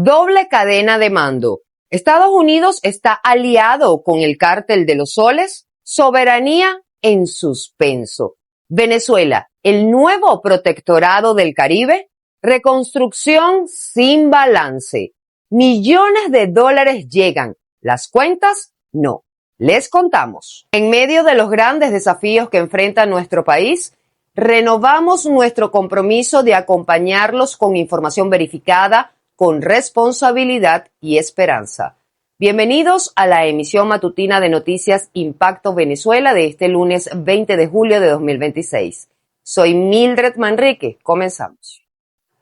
Doble cadena de mando. Estados Unidos está aliado con el cártel de los soles. Soberanía en suspenso. Venezuela, el nuevo protectorado del Caribe. Reconstrucción sin balance. Millones de dólares llegan. Las cuentas, no. Les contamos. En medio de los grandes desafíos que enfrenta nuestro país, renovamos nuestro compromiso de acompañarlos con información verificada, con responsabilidad y esperanza. Bienvenidos a la emisión matutina de Noticias Impacto Venezuela de este lunes 20 de julio de 2026. Soy Mildred Manrique. Comenzamos.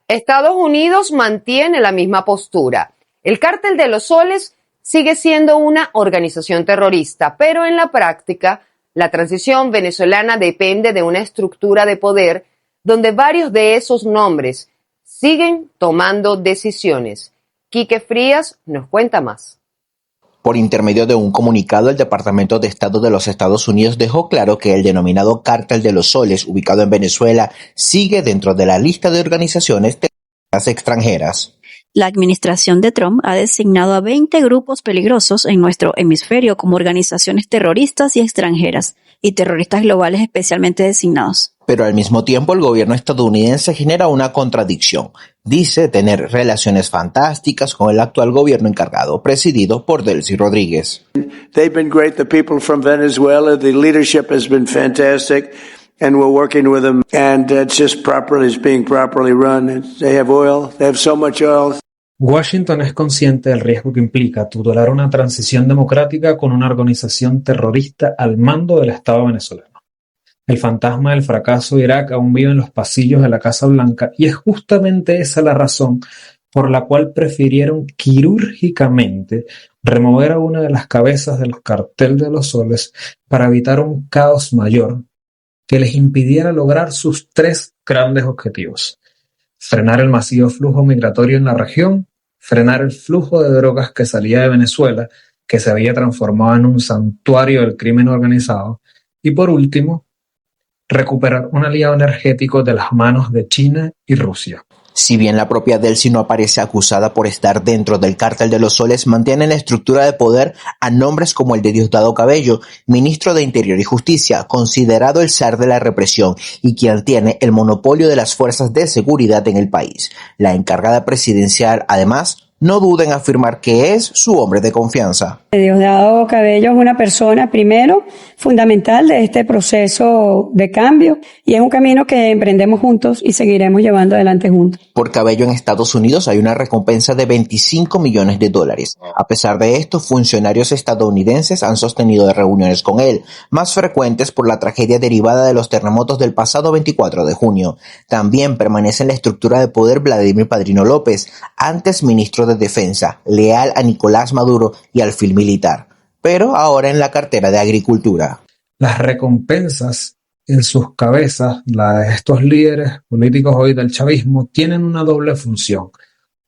Estados Unidos mantiene la misma postura. El Cártel de los Soles sigue siendo una organización terrorista, pero en la práctica, la transición venezolana depende de una estructura de poder donde varios de esos nombres siguen tomando decisiones. Quique Frías nos cuenta más. Por intermedio de un comunicado, el Departamento de Estado de los Estados Unidos dejó claro que el denominado Cártel de los Soles, ubicado en Venezuela, sigue dentro de la lista de organizaciones terroristas extranjeras. La administración de Trump ha designado a 20 grupos peligrosos en nuestro hemisferio como organizaciones terroristas y extranjeras, y terroristas globales especialmente designados. Pero al mismo tiempo el gobierno estadounidense genera una contradicción. Dice tener relaciones fantásticas con el actual gobierno encargado, presidido por Delcy Rodríguez. They've been great. The people from Venezuela, the leadership has been fantastic. And we're working with them, and it's being properly run. They have oil. They have so much oil. Washington es consciente del riesgo que implica tutelar una transición democrática con una organización terrorista al mando del Estado venezolano. El fantasma del fracaso de Irak aún vive en los pasillos de la Casa Blanca y es justamente esa la razón por la cual prefirieron quirúrgicamente remover a una de las cabezas del cartel de los soles para evitar un caos mayor que les impidiera lograr sus tres grandes objetivos: frenar el masivo flujo migratorio en la región, frenar el flujo de drogas que salía de Venezuela, que se había transformado en un santuario del crimen organizado, y por último, recuperar un aliado energético de las manos de China y Rusia. Si bien la propia Delcy no aparece acusada por estar dentro del Cártel de los Soles, mantiene en la estructura de poder a nombres como el de Diosdado Cabello, ministro de Interior y Justicia, considerado el zar de la represión y quien tiene el monopolio de las fuerzas de seguridad en el país. La encargada presidencial, además, no duda en afirmar que es su hombre de confianza. Diosdado Cabello es una persona, primero, fundamental de este proceso de cambio y es un camino que emprendemos juntos y seguiremos llevando adelante juntos. Por Cabello en Estados Unidos hay una recompensa de $25 millones. A pesar de esto, funcionarios estadounidenses han sostenido reuniones con él, más frecuentes por la tragedia derivada de los terremotos del pasado 24 de junio. También permanece en la estructura de poder Vladimir Padrino López, antes ministro de Defensa, leal a Nicolás Maduro y al fil militar, pero ahora en la cartera de Agricultura. Las recompensas en sus cabezas, la de estos líderes políticos hoy del chavismo, tienen una doble función.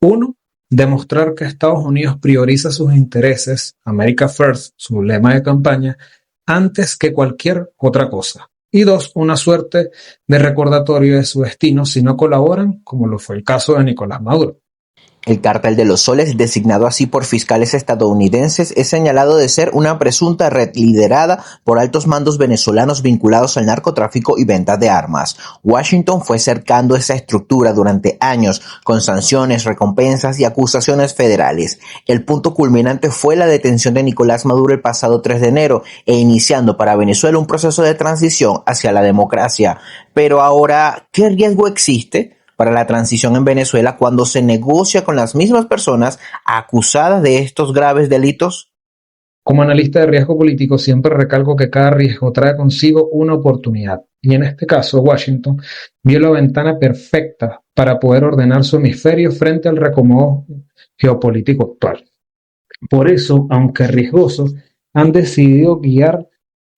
Uno, demostrar que Estados Unidos prioriza sus intereses, America First, su lema de campaña, antes que cualquier otra cosa. Y dos, una suerte de recordatorio de su destino si no colaboran, como lo fue el caso de Nicolás Maduro. El Cártel de los Soles, designado así por fiscales estadounidenses, es señalado de ser una presunta red liderada por altos mandos venezolanos vinculados al narcotráfico y venta de armas. Washington fue cercando esa estructura durante años con sanciones, recompensas y acusaciones federales. El punto culminante fue la detención de Nicolás Maduro el pasado 3 de enero e iniciando para Venezuela un proceso de transición hacia la democracia. Pero ahora, ¿qué riesgo existe para la transición en Venezuela cuando se negocia con las mismas personas acusadas de estos graves delitos? Como analista de riesgo político siempre recalco que cada riesgo trae consigo una oportunidad, y en este caso Washington vio la ventana perfecta para poder ordenar su hemisferio frente al reacomodo geopolítico actual. Por eso, aunque riesgosos, han decidido guiar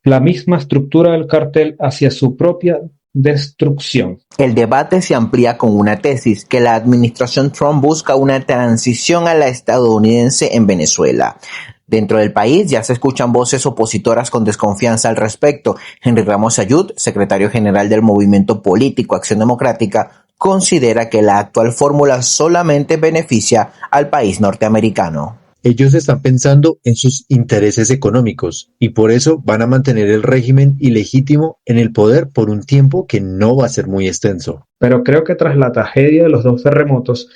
la misma estructura del cartel hacia su propia destrucción. El debate se amplía con una tesis, que la administración Trump busca una transición a la estadounidense en Venezuela. Dentro del país ya se escuchan voces opositoras con desconfianza al respecto. Henry Ramos Ayud, secretario general del movimiento político Acción Democrática, considera que la actual fórmula solamente beneficia al país norteamericano. Ellos están pensando en sus intereses económicos y por eso van a mantener el régimen ilegítimo en el poder por un tiempo que no va a ser muy extenso. Pero creo que tras la tragedia de los dos terremotos,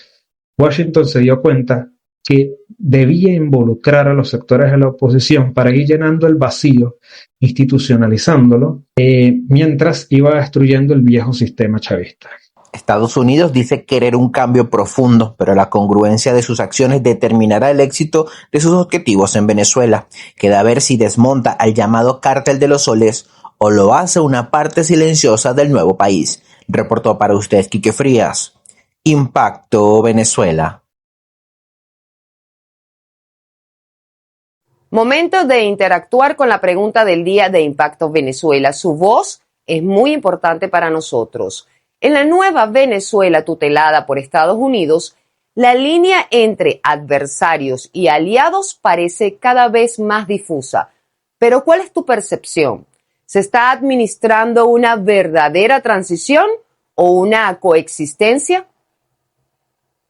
Washington se dio cuenta que debía involucrar a los sectores de la oposición para ir llenando el vacío, institucionalizándolo, mientras iba destruyendo el viejo sistema chavista. Estados Unidos dice querer un cambio profundo, pero la congruencia de sus acciones determinará el éxito de sus objetivos en Venezuela. Queda ver si desmonta al llamado Cártel de los Soles o lo hace una parte silenciosa del nuevo país. Reportó para usted Quique Frías. Impacto Venezuela. Momento de interactuar con la pregunta del día de Impacto Venezuela. Su voz es muy importante para nosotros. En la nueva Venezuela tutelada por Estados Unidos, la línea entre adversarios y aliados parece cada vez más difusa. Pero ¿cuál es tu percepción? ¿Se está administrando una verdadera transición o una coexistencia?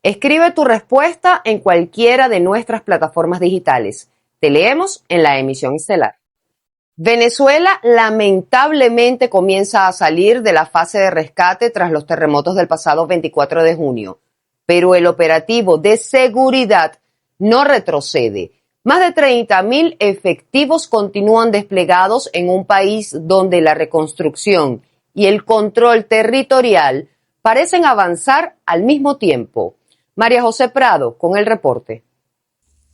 Escribe tu respuesta en cualquiera de nuestras plataformas digitales. Te leemos en la emisión estelar. Venezuela lamentablemente comienza a salir de la fase de rescate tras los terremotos del pasado 24 de junio, pero el operativo de seguridad no retrocede. Más de 30.000 efectivos continúan desplegados en un país donde la reconstrucción y el control territorial parecen avanzar al mismo tiempo. María José Prado con el reporte.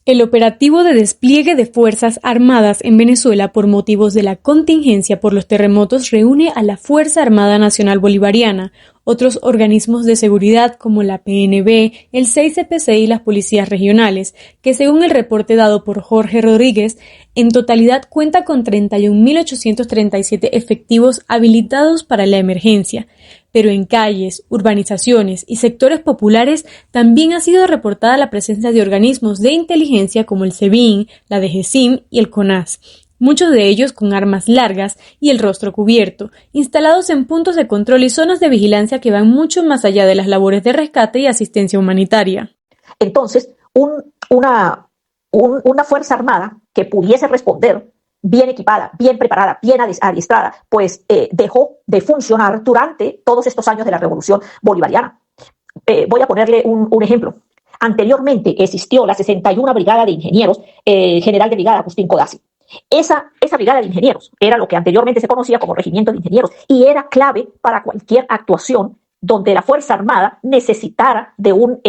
El operativo de despliegue de Fuerzas Armadas en Venezuela por motivos de la contingencia por los terremotos reúne a la Fuerza Armada Nacional Bolivariana, otros organismos de seguridad como la PNB, el 6CPC y las policías regionales, que según el reporte dado por Jorge Rodríguez, en totalidad cuenta con 31.837 efectivos habilitados para la emergencia. Pero en calles, urbanizaciones y sectores populares también ha sido reportada la presencia de organismos de inteligencia como el SEBIN, la DGCIM y el CONAS, muchos de ellos con armas largas y el rostro cubierto, instalados en puntos de control y zonas de vigilancia que van mucho más allá de las labores de rescate y asistencia humanitaria. Entonces, una fuerza armada que pudiese responder bien equipada, bien preparada, bien adiestrada, pues dejó de funcionar durante todos estos años de la Revolución Bolivariana. Voy a ponerle un ejemplo. Anteriormente existió la 61 Brigada de Ingenieros, general de brigada Agustín Codazzi. Esa brigada de ingenieros era lo que anteriormente se conocía como regimiento de ingenieros y era clave para cualquier actuación donde la Fuerza Armada necesitara de un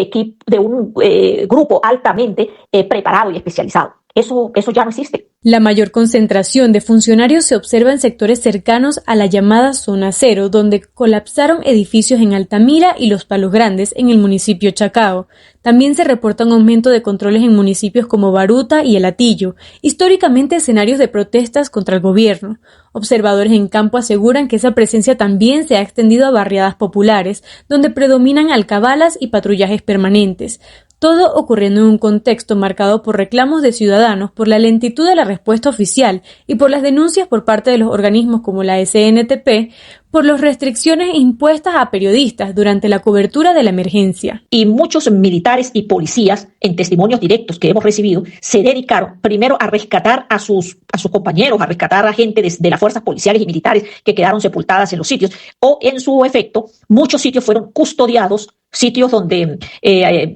grupo altamente preparado y especializado. Eso ya no existe. La mayor concentración de funcionarios se observa en sectores cercanos a la llamada Zona Cero, donde colapsaron edificios en Altamira y Los Palos Grandes, en el municipio Chacao. También se reporta un aumento de controles en municipios como Baruta y El Hatillo, históricamente escenarios de protestas contra el gobierno. Observadores en campo aseguran que esa presencia también se ha extendido a barriadas populares, donde predominan alcabalas y patrullajes permanentes. Todo ocurriendo en un contexto marcado por reclamos de ciudadanos, por la lentitud de la respuesta oficial y por las denuncias por parte de los organismos como la SNTP por las restricciones impuestas a periodistas durante la cobertura de la emergencia. Y muchos militares y policías, en testimonios directos que hemos recibido, se dedicaron primero a rescatar a sus compañeros, a rescatar a gente de las fuerzas policiales y militares que quedaron sepultadas en los sitios, o en su efecto, muchos sitios fueron custodiados, sitios donde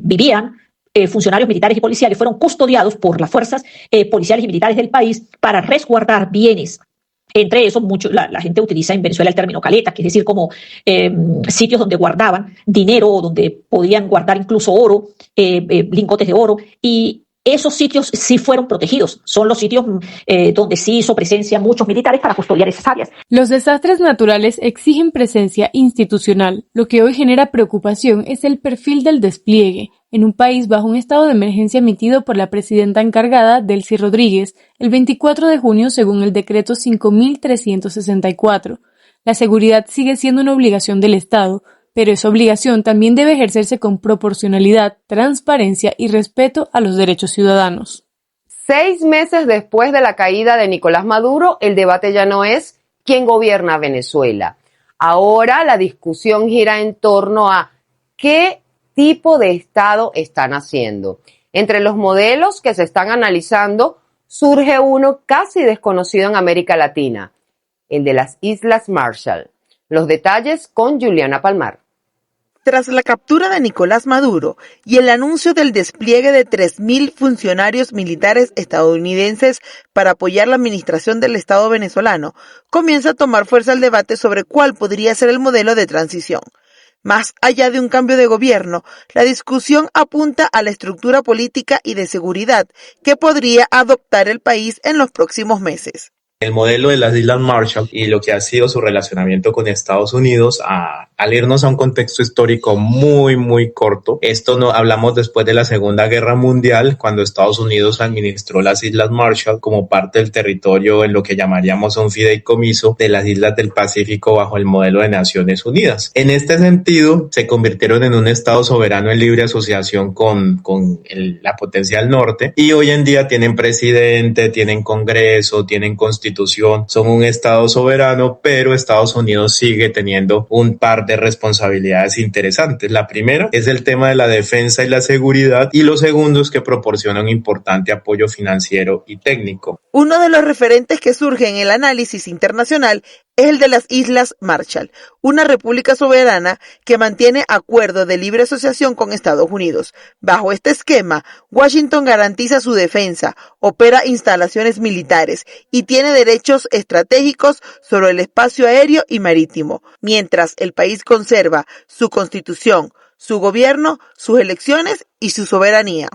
vivían funcionarios militares y policiales, fueron custodiados por las fuerzas policiales y militares del país para resguardar bienes. Entre esos, la gente utiliza en Venezuela el término caleta, que es decir, como sitios donde guardaban dinero o donde podían guardar incluso oro, lingotes de oro, y esos sitios sí fueron protegidos. Son los sitios donde sí hizo presencia muchos militares para custodiar esas áreas. Los desastres naturales exigen presencia institucional. Lo que hoy genera preocupación es el perfil del despliegue en un país bajo un estado de emergencia emitido por la presidenta encargada, Delcy Rodríguez, el 24 de junio según el decreto 5.364. La seguridad sigue siendo una obligación del Estado, pero esa obligación también debe ejercerse con proporcionalidad, transparencia y respeto a los derechos ciudadanos. 6 meses después de la caída de Nicolás Maduro, el debate ya no es quién gobierna Venezuela. Ahora la discusión gira en torno a qué tipo de Estado están haciendo. Entre los modelos que se están analizando surge uno casi desconocido en América Latina, el de las Islas Marshall. Los detalles con Juliana Palmar. Tras la captura de Nicolás Maduro y el anuncio del despliegue de 3.000 funcionarios militares estadounidenses para apoyar la administración del Estado venezolano, comienza a tomar fuerza el debate sobre cuál podría ser el modelo de transición. Más allá de un cambio de gobierno, la discusión apunta a la estructura política y de seguridad que podría adoptar el país en los próximos meses. El modelo de las Islas Marshall y lo que ha sido su relacionamiento con Estados Unidos, al irnos a un contexto histórico muy corto, esto no hablamos después de la Segunda Guerra Mundial, cuando Estados Unidos administró las Islas Marshall como parte del territorio en lo que llamaríamos un fideicomiso de las islas del Pacífico bajo el modelo de Naciones Unidas. En este sentido, se convirtieron en un Estado soberano en libre asociación con la potencia del norte, y hoy en día tienen presidente, tienen Congreso, tienen Constitución, son un Estado soberano, pero Estados Unidos sigue teniendo un par de responsabilidades interesantes. La primera es el tema de la defensa y la seguridad, y lo segundo es que proporciona un importante apoyo financiero y técnico. Uno de los referentes que surge en el análisis internacional es el de las Islas Marshall, una república soberana que mantiene acuerdos de libre asociación con Estados Unidos. Bajo este esquema, Washington garantiza su defensa, opera instalaciones militares y tiene derechos estratégicos sobre el espacio aéreo y marítimo, mientras el país conserva su constitución, su gobierno, sus elecciones y su soberanía.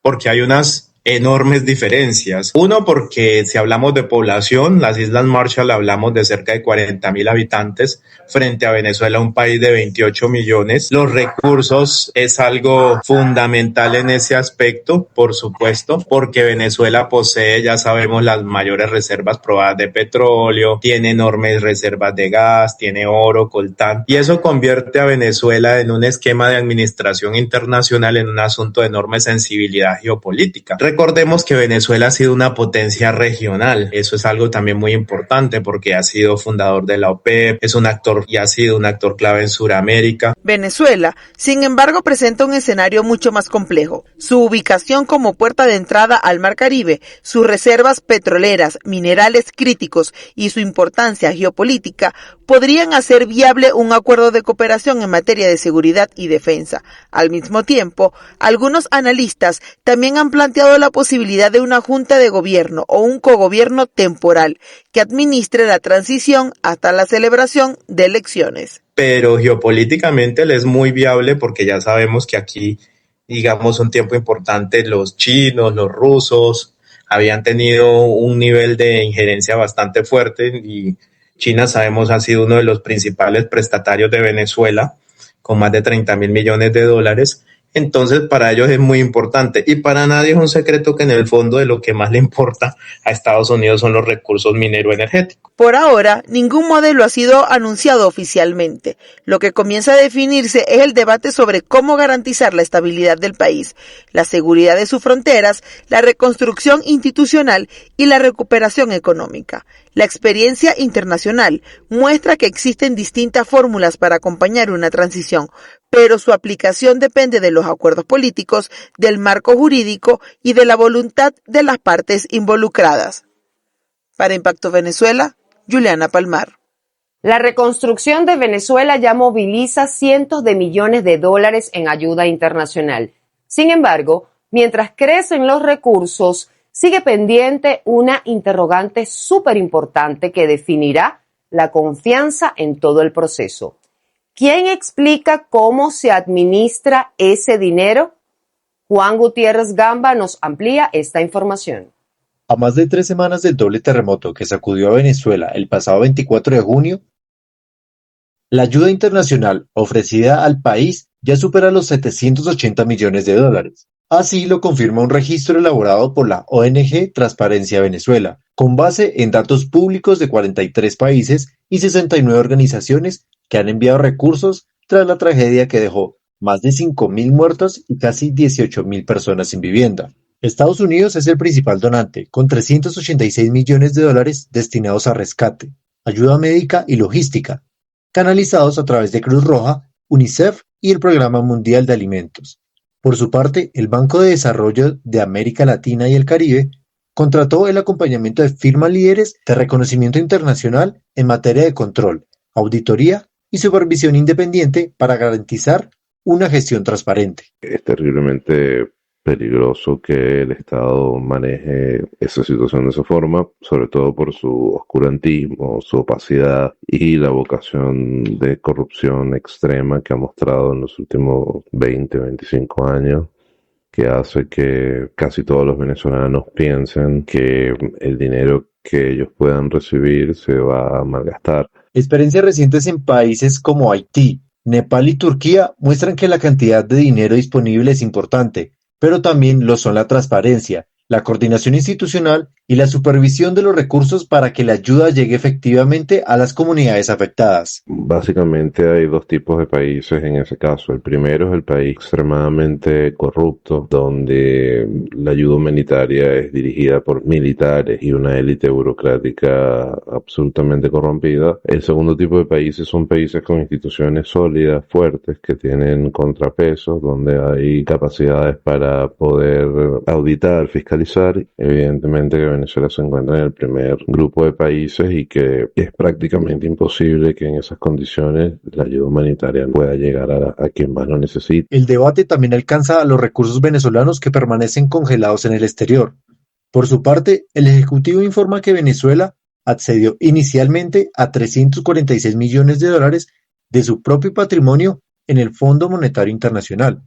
Porque hay unas enormes diferencias. Uno, porque si hablamos de población, las Islas Marshall hablamos de cerca de 40,000 habitantes frente a Venezuela, un país de 28 millones. Los recursos es algo fundamental en ese aspecto, por supuesto, porque Venezuela posee, ya sabemos, las mayores reservas probadas de petróleo, tiene enormes reservas de gas, tiene oro, coltán, y eso convierte a Venezuela en un esquema de administración internacional en un asunto de enorme sensibilidad geopolítica. Recordemos que Venezuela ha sido una potencia regional. Eso es algo también muy importante porque ha sido fundador de la OPEP, es un actor y ha sido un actor clave en Sudamérica. Venezuela, sin embargo, presenta un escenario mucho más complejo. Su ubicación como puerta de entrada al Mar Caribe, sus reservas petroleras, minerales críticos y su importancia geopolítica podrían hacer viable un acuerdo de cooperación en materia de seguridad y defensa. Al mismo tiempo, algunos analistas también han planteado la posibilidad de una junta de gobierno o un cogobierno temporal que administre la transición hasta la celebración de elecciones. Pero geopolíticamente le es muy viable porque ya sabemos que aquí, digamos, un tiempo importante los chinos, los rusos habían tenido un nivel de injerencia bastante fuerte, y China, sabemos, ha sido uno de los principales prestatarios de Venezuela con más de 30,000 millones de dólares. Entonces, para ellos es muy importante, y para nadie es un secreto que en el fondo de lo que más le importa a Estados Unidos son los recursos minero-energéticos. Por ahora, ningún modelo ha sido anunciado oficialmente. Lo que comienza a definirse es el debate sobre cómo garantizar la estabilidad del país, la seguridad de sus fronteras, la reconstrucción institucional y la recuperación económica. La experiencia internacional muestra que existen distintas fórmulas para acompañar una transición, pero su aplicación depende de los acuerdos políticos, del marco jurídico y de la voluntad de las partes involucradas. Para Impacto Venezuela, Juliana Palmar. La reconstrucción de Venezuela ya moviliza cientos de millones de dólares en ayuda internacional. Sin embargo, mientras crecen los recursos, sigue pendiente una interrogante súper importante que definirá la confianza en todo el proceso. ¿Quién explica cómo se administra ese dinero? Juan Gutiérrez Gamba nos amplía esta información. A más de 3 semanas del doble terremoto que sacudió a Venezuela el pasado 24 de junio, la ayuda internacional ofrecida al país ya supera los 780 millones de dólares. Así lo confirma un registro elaborado por la ONG Transparencia Venezuela, con base en datos públicos de 43 países y 69 organizaciones que han enviado recursos tras la tragedia que dejó más de 5,000 muertos y casi 18,000 personas sin vivienda. Estados Unidos es el principal donante, con 386 millones de dólares destinados a rescate, ayuda médica y logística, canalizados a través de Cruz Roja, UNICEF y el Programa Mundial de Alimentos. Por su parte, el Banco de Desarrollo de América Latina y el Caribe contrató el acompañamiento de firmas líderes de reconocimiento internacional en materia de control, auditoría y supervisión independiente para garantizar una gestión transparente. Es terriblemente peligroso que el Estado maneje esa situación de esa forma, sobre todo por su oscurantismo, su opacidad y la vocación de corrupción extrema que ha mostrado en los últimos 20, 25 años, que hace que casi todos los venezolanos piensen que el dinero que ellos puedan recibir se va a malgastar. Experiencias recientes en países como Haití, Nepal y Turquía muestran que la cantidad de dinero disponible es importante, pero también lo son la transparencia, la coordinación institucional y la supervisión de los recursos para que la ayuda llegue efectivamente a las comunidades afectadas. Básicamente hay dos tipos de países en ese caso. El primero es el país extremadamente corrupto, donde la ayuda humanitaria es dirigida por militares y una élite burocrática absolutamente corrompida. El segundo tipo de países son países con instituciones sólidas, fuertes, que tienen contrapesos, donde hay capacidades para poder auditar, fiscalizar. Evidentemente que Venezuela se encuentra en el primer grupo de países y que es prácticamente imposible que en esas condiciones la ayuda humanitaria pueda llegar a quien más lo necesita. El debate también alcanza a los recursos venezolanos que permanecen congelados en el exterior. Por su parte, el Ejecutivo informa que Venezuela accedió inicialmente a $346 millones de su propio patrimonio en el Fondo Monetario Internacional.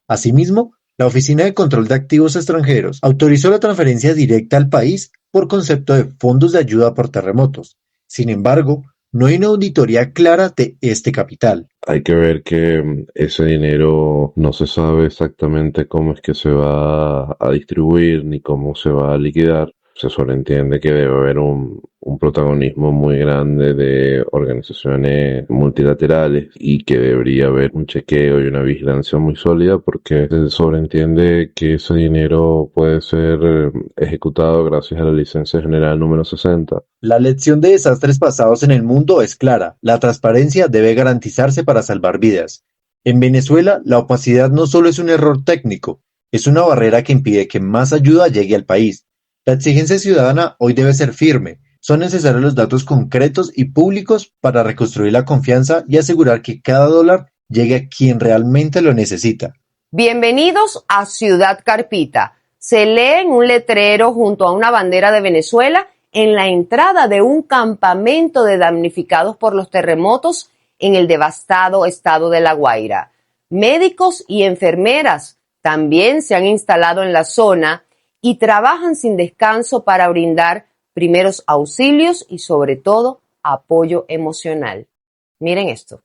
Asimismo, la Oficina de Control de Activos Extranjeros autorizó la transferencia directa al país por concepto de fondos de ayuda por terremotos. Sin embargo, no hay una auditoría clara de este capital. Hay que ver que ese dinero no se sabe exactamente cómo es que se va a distribuir ni cómo se va a liquidar. Se sobreentiende que debe haber un protagonismo muy grande de organizaciones multilaterales y que debería haber un chequeo y una vigilancia muy sólida, porque se sobreentiende que ese dinero puede ser ejecutado gracias a la licencia general número 60. La lección de desastres pasados en el mundo es clara: la transparencia debe garantizarse para salvar vidas. En Venezuela, la opacidad no solo es un error técnico, es una barrera que impide que más ayuda llegue al país. La exigencia ciudadana hoy debe ser firme. Son necesarios los datos concretos y públicos para reconstruir la confianza y asegurar que cada dólar llegue a quien realmente lo necesita. Bienvenidos a Ciudad Carpita. Se lee en un letrero junto a una bandera de Venezuela en la entrada de un campamento de damnificados por los terremotos en el devastado estado de La Guaira. Médicos y enfermeras también se han instalado en la zona y trabajan sin descanso para brindar primeros auxilios y sobre todo apoyo emocional. Miren esto.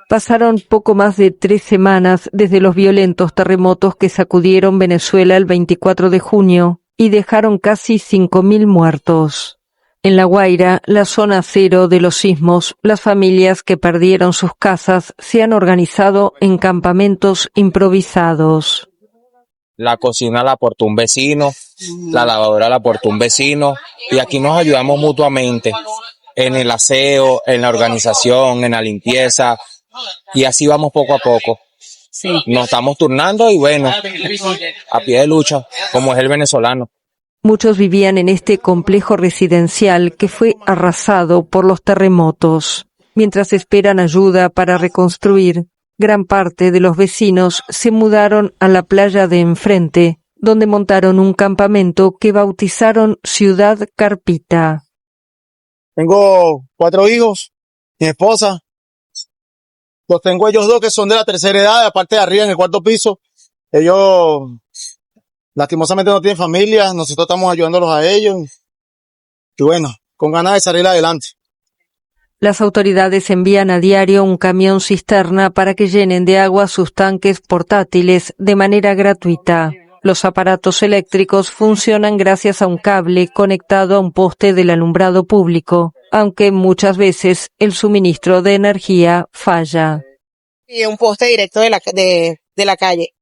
Pasaron poco más de 3 semanas desde los violentos terremotos que sacudieron Venezuela el 24 de junio y dejaron casi 5.000 muertos. En La Guaira, la zona cero de los sismos, las familias que perdieron sus casas se han organizado en campamentos improvisados. La cocina la aportó un vecino, la lavadora la aportó un vecino y aquí nos ayudamos mutuamente en el aseo, en la organización, en la limpieza y así vamos poco a poco. Sí. Nos estamos turnando y bueno, a pie de lucha, como es el venezolano. Muchos vivían en este complejo residencial que fue arrasado por los terremotos. Mientras esperan ayuda para reconstruir, gran parte de los vecinos se mudaron a la playa de enfrente, donde montaron un campamento que bautizaron Ciudad Carpita. Tengo 4 hijos, mi esposa. Los tengo ellos 2 que son de la tercera edad, aparte de arriba en el 4º piso. Ellos lastimosamente no tienen familia, nosotros estamos ayudándolos a ellos. Y bueno, con ganas de salir adelante. Las autoridades envían a diario un camión cisterna para que llenen de agua sus tanques portátiles de manera gratuita. Los aparatos eléctricos funcionan gracias a un cable conectado a un poste del alumbrado público, aunque muchas veces el suministro de energía falla. Y un poste directo de la calle.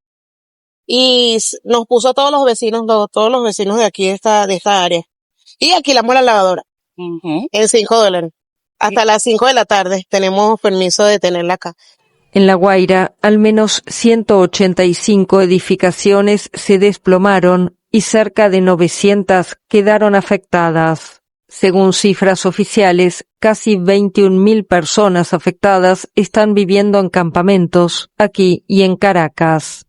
Y nos puso a todos los vecinos de aquí de esta área. Y alquilamos la lavadora. En $5. Hasta las 5 de la tarde tenemos permiso de tenerla acá. En La Guaira, al menos 185 edificaciones se desplomaron y cerca de 900 quedaron afectadas. Según cifras oficiales, casi 21.000 personas afectadas están viviendo en campamentos aquí y en Caracas.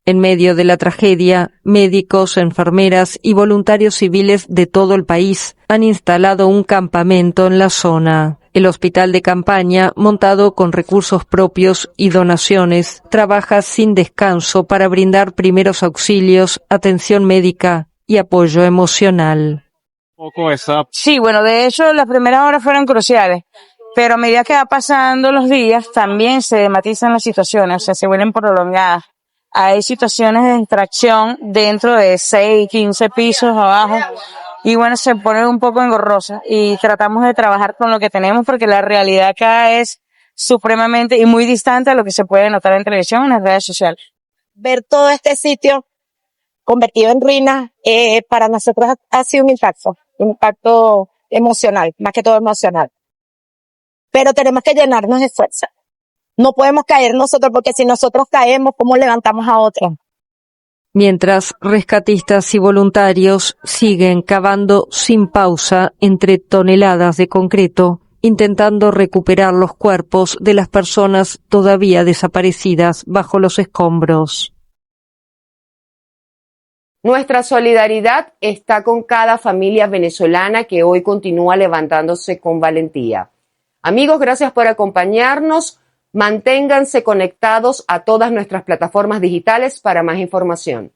En medio de la tragedia, médicos, enfermeras y voluntarios civiles de todo el país han instalado un campamento en la zona. El hospital de campaña, montado con recursos propios y donaciones, trabaja sin descanso para brindar primeros auxilios, atención médica y apoyo emocional. Sí, bueno, de hecho las primeras horas fueron cruciales, pero a medida que va pasando los días también se matizan las situaciones, o sea, se vuelven prolongadas. Hay situaciones de extracción dentro de 6, 15 pisos abajo y bueno, se pone un poco engorrosa y tratamos de trabajar con lo que tenemos porque la realidad acá es supremamente y muy distante a lo que se puede notar en televisión y en las redes sociales. Ver todo este sitio convertido en ruinas, para nosotros ha sido un impacto emocional, más que todo emocional. Pero tenemos que llenarnos de fuerza. No podemos caer nosotros, porque si nosotros caemos, ¿cómo levantamos a otros? Mientras rescatistas y voluntarios siguen cavando sin pausa entre toneladas de concreto, intentando recuperar los cuerpos de las personas todavía desaparecidas bajo los escombros. Nuestra solidaridad está con cada familia venezolana que hoy continúa levantándose con valentía. Amigos, gracias por acompañarnos. Manténganse conectados a todas nuestras plataformas digitales para más información.